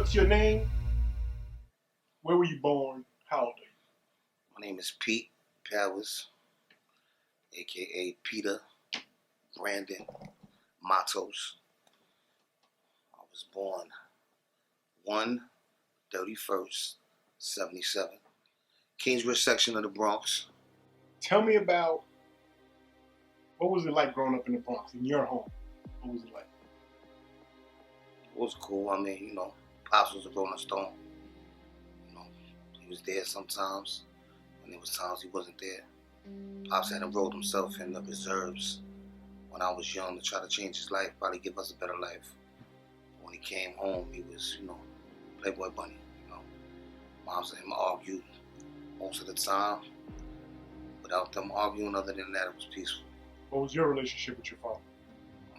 What's your name? Where were you born? How old are you? My name is Pete Powers, aka Peter Brandon Matos. I was born 1/31/77, Kingsbridge section of the Bronx. Tell me about what was it like growing up in the Bronx, in your home? What was it like? It was cool. I mean, Pops was a Rolling Stone. He was there sometimes, and there was times he wasn't there. Pops had enrolled himself in the reserves when I was young to try to change his life, probably give us a better life. When he came home, he was, Playboy Bunny. Moms and him argued most of the time. Without them arguing, other than that, it was peaceful. What was your relationship with your father?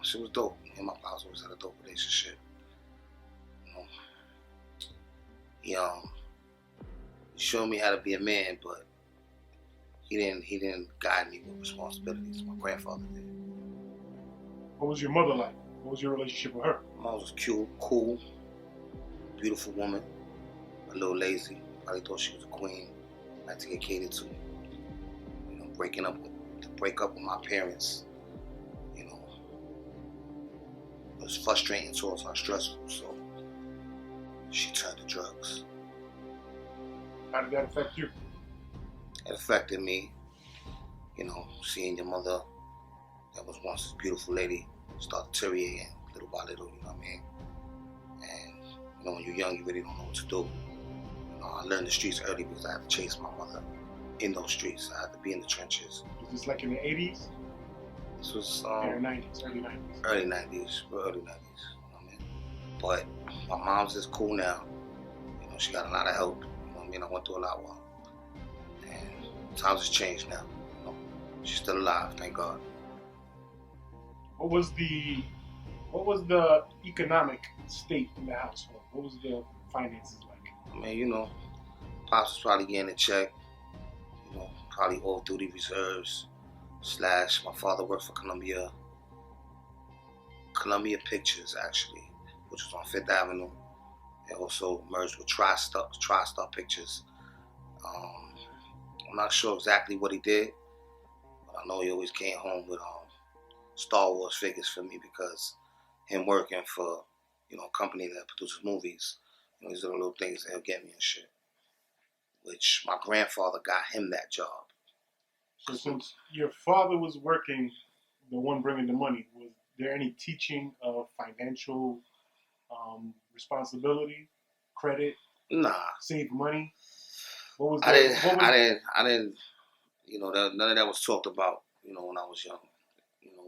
She was dope. Me and my pops always had a dope relationship. He showed me how to be a man, but he didn't guide me with responsibilities. My grandfather did. What was your mother like? What was your relationship with her? My mom was cute, cool, beautiful woman, a little lazy. Probably thought she was a queen. Had to get catered to. To break up with my parents, was frustrating towards her, stressful. So she turned to drugs. How did that affect you? It affected me, seeing your mother, that was once this beautiful lady, start deteriorating little by little, you know what I mean? And, when you're young, you really don't know what to do. I learned the streets early because I had to chase my mother in those streets. I had to be in the trenches. Was this like in the 80s? This was early 90s. Early 90s. Early 90s, you know what I mean? But my mom's is cool now. She got a lot of help. I went through a lot with her. And times has changed now. She's still alive, thank God. What was the economic state in the household? What was the finances like? I mean, Pops was probably getting a check, probably all through the reserves, / my father worked for Columbia Pictures, actually, which was on 5th Avenue. It also merged with TriStar Pictures. I'm not sure exactly what he did, but I know he always came home with Star Wars figures for me because him working for, a company that produces movies, these are the little things that he'll get me and shit. Which my grandfather got him that job. So since your father was working, the one bringing the money, was there any teaching of financial responsibility, credit? Nah. Save money? What was I didn't, none of that was talked about, when I was young.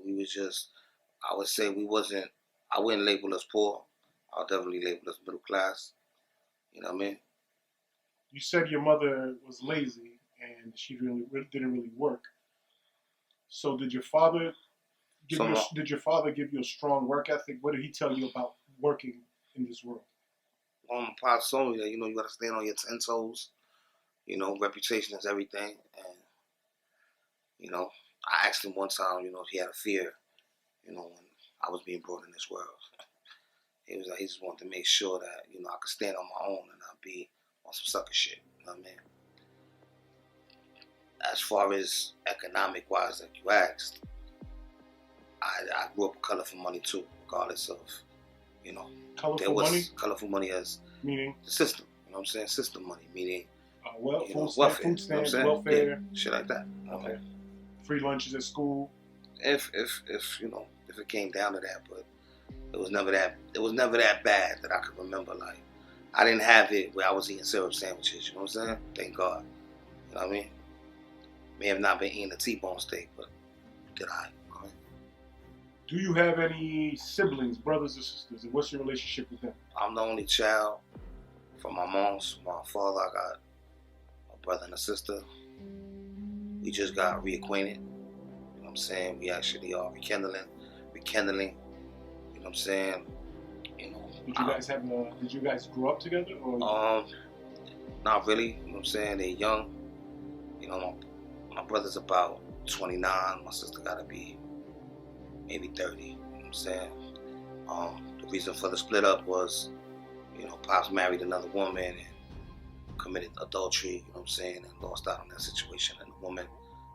We was just, I would say I wouldn't label us poor. I'll definitely label us middle class. You know what I mean? You said your mother was lazy and she didn't really work. So did your father give you a strong work ethic? What did he tell you about working in this world? My pops told me that, you got to stand on your 10 toes. Reputation is everything. And, I asked him one time, if he had a fear, when I was being brought in this world. He was like, he just wanted to make sure that, I could stand on my own and not be on some sucker shit. You know what I mean? As far as economic-wise, like you asked, I grew up with colorful money too, regardless of, colorful money as meaning the system. You know what I'm saying? System money, meaning welfare, food stamps, welfare, yeah, shit like that. Okay. Free lunches at school. If it came down to that, but it was never that bad that I could remember. Like, I didn't have it where I was eating syrup sandwiches. You know what I'm saying? Thank God. You know what I mean? May have not been eating a T-bone steak, but did I? Do you have any siblings, brothers or sisters, and what's your relationship with them? I'm the only child from my mom's. My father, I got a brother and a sister. We just got reacquainted. You know what I'm saying? We actually are rekindling. You know what I'm saying? Did you guys grow up together? Or? Not really. You know what I'm saying? They're young. My brother's about 29. My sister gotta be maybe 30. You know what I'm saying? The reason for the split up was You know, Pops married another woman and committed adultery, you know what I'm saying, and lost out on that situation. And the woman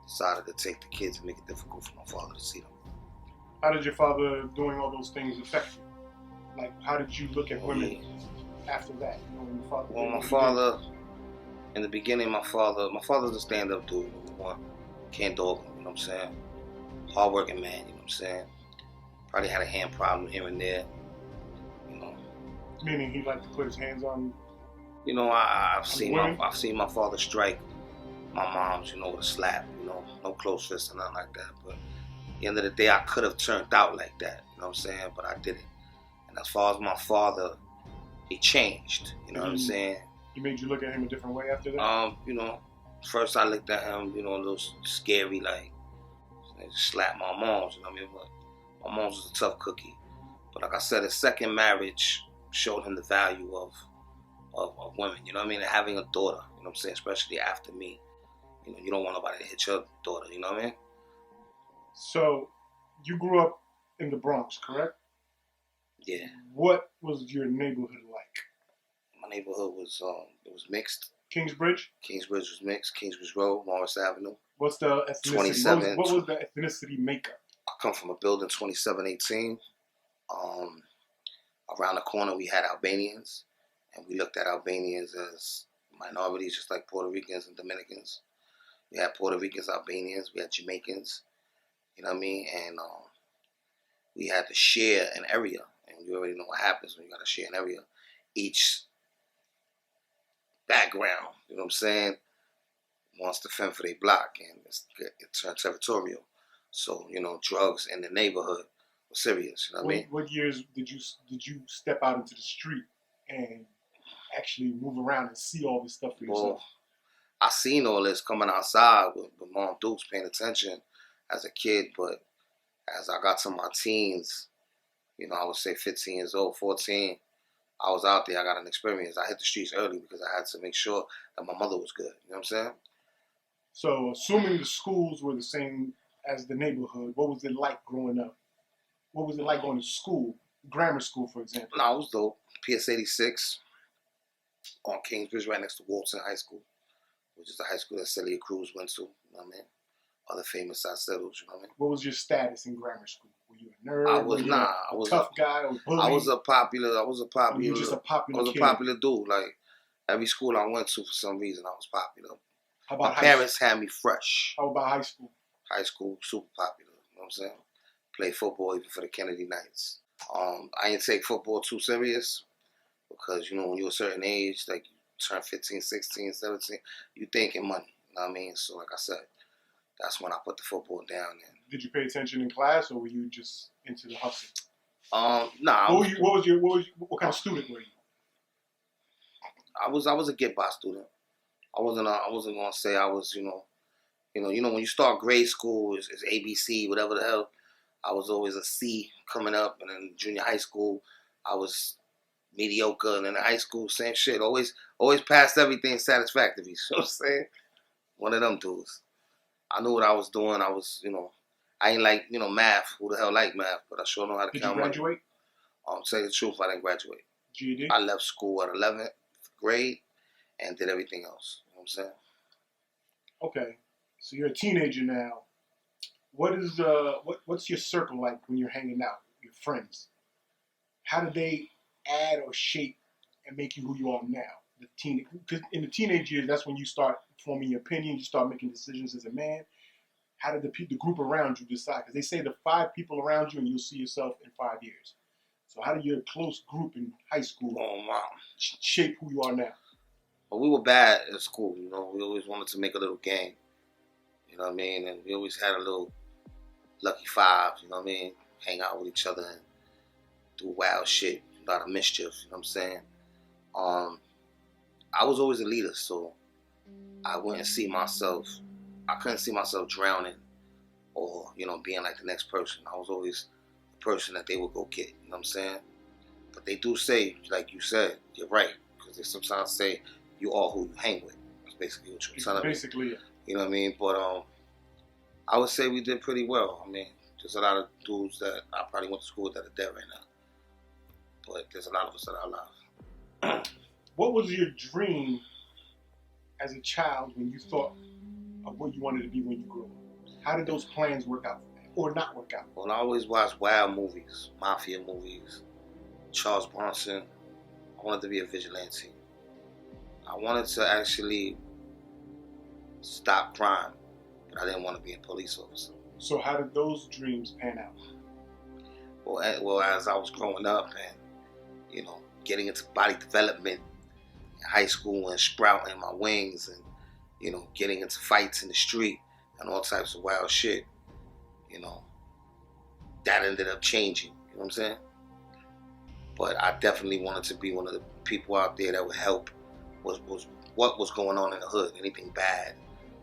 decided to take the kids and make it difficult for my father to see them. How did your father doing all those things affect you? Like, how did you look at women after that? You know, when your father my father, in the beginning, my father's a stand-up dude. Number one, can't dog him, you know what I'm saying? Hard-working man, you know what I'm saying? Probably had a hand problem here and there, you know. Meaning he liked to put his hands on. You know, I've seen my father strike my mom's, you know, with a slap, you know, no close fist or nothing like that. But at the end of the day, I could have turned out like that, you know what I'm saying? But I didn't. And as far as my father, he changed, you know what I'm saying? He made you look at him a different way after that? You know, first I looked at him, you know, a little scary, like, slap my mom's, you know what I mean? But my mom's was a tough cookie. But like I said, his second marriage showed him the value of women, you know what I mean? And having a daughter, you know what I'm saying? Especially after me. You know, you don't want nobody to hit your daughter, you know what I mean? So, you grew up in the Bronx, correct? Yeah. What was your neighborhood like? My neighborhood was, it was mixed. Kingsbridge? Kingsbridge was mixed. Kingsbridge Road, Morris Avenue. What's the ethnicity? 27. What was the ethnicity makeup? I come from a building, 2718. Around the corner, we had Albanians, and we looked at Albanians as minorities, just like Puerto Ricans and Dominicans. We had Puerto Ricans, Albanians, we had Jamaicans, you know what I mean? And we had to share an area, and you already know what happens when you got to share an area. Each background, you know what I'm saying, wants to fend for their block, and it turned territorial. So, you know, drugs in the neighborhood were serious, you know what I mean? What years did you step out into the street and actually move around and see all this stuff for yourself? Well, I seen all this coming outside with Mom Dukes paying attention as a kid, but as I got to my teens, you know, I would say 15 years old, 14, I was out there, I got an experience. I hit the streets early because I had to make sure that my mother was good, you know what I'm saying? So, assuming the schools were the same as the neighborhood, what was it like growing up? What was it like going to school, grammar school, for example? No, it was dope. PS 86 on Kingsbridge, right next to Walton High School, which is the high school that Celia Cruz went to, you know what I mean? Other famous salseros, you know what I mean? What was your status in grammar school? Were you a nerd? I was a tough guy or bully? I was a popular You were just a popular kid? I was a popular dude. Like, every school I went to, for some reason, I was popular. How about my parents had me fresh. How about high school? High school, super popular, you know what I'm saying? Played football even for the Kennedy Knights. I didn't take football too serious because, you know, when you're a certain age, like you turn 15, 16, 17, you thinking money, you know what I mean? So like I said, that's when I put the football down. And did you pay attention in class, or were you just into the hustle? Nah. What kind of student were you? I was a get-by student. I wasn't gonna say I was, you know, when you start grade school, it's ABC, whatever the hell. I was always a C coming up, and then junior high school, I was mediocre, and then in high school, same shit. Always passed everything satisfactory. You know what I'm saying? One of them dudes. I knew what I was doing. I was, you know, I ain't like, you know, math. Who the hell like math? But I sure know how to count money. Did you graduate? To tell you the truth, I didn't graduate. GED? I left school at 11th grade and did everything else. You know what I'm saying? Okay. So you're a teenager now. What's your circle like when you're hanging out, your friends? How do they add or shape and make you who you are now? Because in the teenage years, that's when you start forming your opinion, you start making decisions as a man. How did the group around you decide? Because they say the 5 people around you and you'll see yourself in 5 years. So how did your close group in high school shape who you are now? Well, we were bad at school, you know. We always wanted to make a little game, you know what I mean? And we always had a little lucky 5, you know what I mean? Hang out with each other and do wild shit, a lot of mischief, you know what I'm saying? I was always a leader, so I couldn't see myself drowning or, you know, being like the next person. I was always the person that they would go get, you know what I'm saying? But they do say, like you said, you're right, because they sometimes say you are who you hang with. That's basically what you're telling me. Basically, yeah. You know what I mean? But I would say we did pretty well. I mean, there's a lot of dudes that I probably went to school with that are dead right now. But there's a lot of us that are alive. What was your dream as a child when you thought of what you wanted to be when you grew up? How did those plans work out or not work out? Well, I always watched wild movies, mafia movies, Charles Bronson. I wanted to be a vigilante. I wanted to actually stop crime, but I didn't want to be a police officer. So how did those dreams pan out? Well, as I was growing up and, you know, getting into body development in high school and sprouting my wings and, you know, getting into fights in the street and all types of wild shit, you know, that ended up changing, you know what I'm saying? But I definitely wanted to be one of the people out there that would help was what was going on in the hood, anything bad.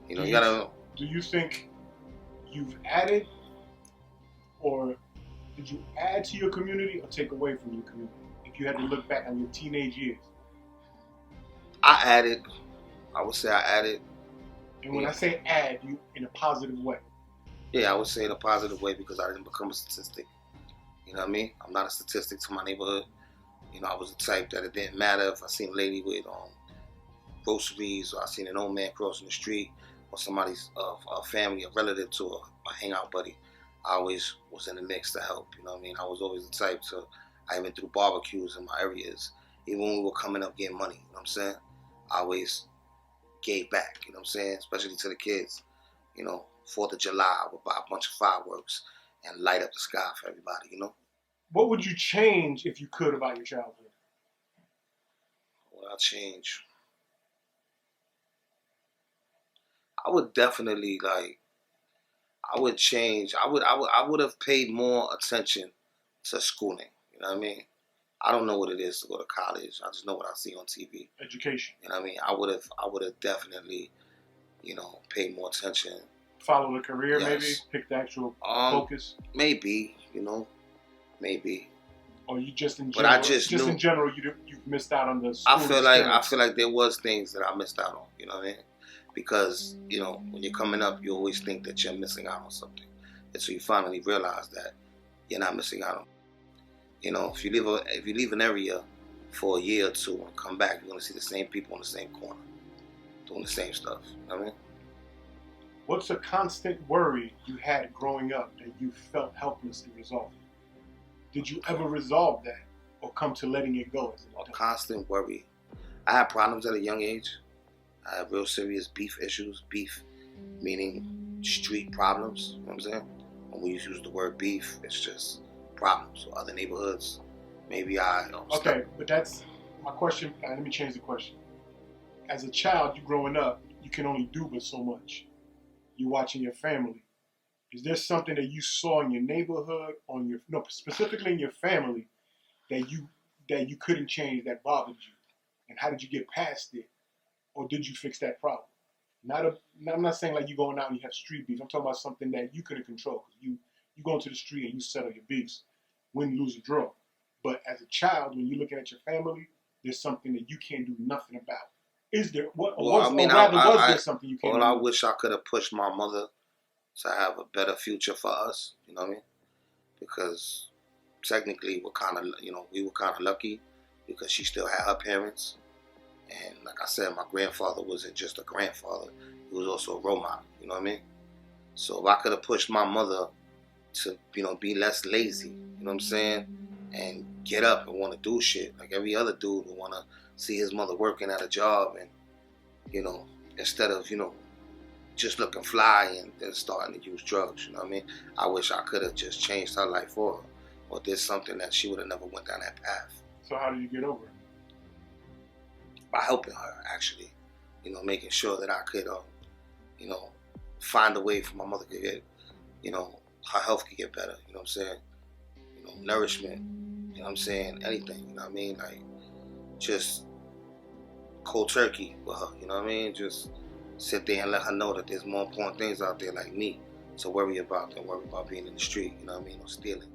You know, you gotta... Do you think you've added, or did you add to your community or take away from your community? If you had to look back on your teenage years. I added. I would say I added. And when I say add, you in a positive way. Yeah, I would say in a positive way because I didn't become a statistic. You know what I mean? I'm not a statistic to my neighborhood. You know, I was the type that it didn't matter if I seen a lady with groceries or I seen an old man crossing the street or somebody's a family, a relative to a hangout buddy. I always was in the mix to help. You know what I mean? I was always the type to, I even threw barbecues in my areas. Even when we were coming up getting money, you know what I'm saying? I always gave back, you know what I'm saying? Especially to the kids. You know, 4th of July, I would buy a bunch of fireworks and light up the sky for everybody, you know? What would you change if you could about your childhood? What I'd change? I would definitely I would have paid more attention to schooling. You know what I mean? I don't know what it is to go to college. I just know what I see on TV. Education. You know what I mean? I would have definitely, you know, paid more attention. Follow the career, yes. Maybe? Pick the actual focus? Maybe, you know, maybe. Or you just in general? But in general, you've missed out on the school I feel like there was things that I missed out on. You know what I mean? Because, you know, when you're coming up, you always think that you're missing out on something. And so you finally realize that you're not missing out on. You know, if you leave an area for a year or two and come back, you're going to see the same people in the same corner doing the same stuff. You know what I mean? What's a constant worry you had growing up that you felt helpless to resolve? Did you ever resolve that or come to letting it go as an adult? A constant worry. I had problems at a young age. I had real serious beef issues. Beef meaning street problems. You know what I'm saying? When we use the word beef, it's just problems with other neighborhoods. Maybe Okay, but that's my question. Let me change the question. As a child, you growing up, you can only do but so much. You're watching your family. Is there something that you saw in your neighborhood, specifically in your family, that you couldn't change that bothered you? And how did you get past it? Or did you fix that problem? I'm not saying like you going out and you have street beef. I'm talking about something that you couldn't control. You go into the street and you settle your beefs, win, lose, or draw. But as a child, when you're looking at your family, there's something that you can't do nothing about. Is there? Was there something you can't do? Well, I wish I could have pushed my mother to have a better future for us. You know what I mean? Because technically, we were kind of lucky because she still had her parents. And like I said, my grandfather wasn't just a grandfather. He was also a role model. You know what I mean? So if I could have pushed my mother to, you know, be less lazy, you know what I'm saying? And get up and want to do shit. Like every other dude would want to see his mother working at a job and, you know, instead of, you know, just looking fly and then starting to use drugs, you know what I mean? I wish I could have just changed her life for her or did something that she would have never went down that path. So how did you get over it? By helping her, actually. You know, making sure that I could, you know, find a way for my mother to get, you know, her health could get better, you know what I'm saying? You know, nourishment, you know what I'm saying? Anything, you know what I mean? Like, just cold turkey with her, you know what I mean? Just sit there and let her know that there's more important things out there like me to worry about than worry about being in the street, you know what I mean, or stealing.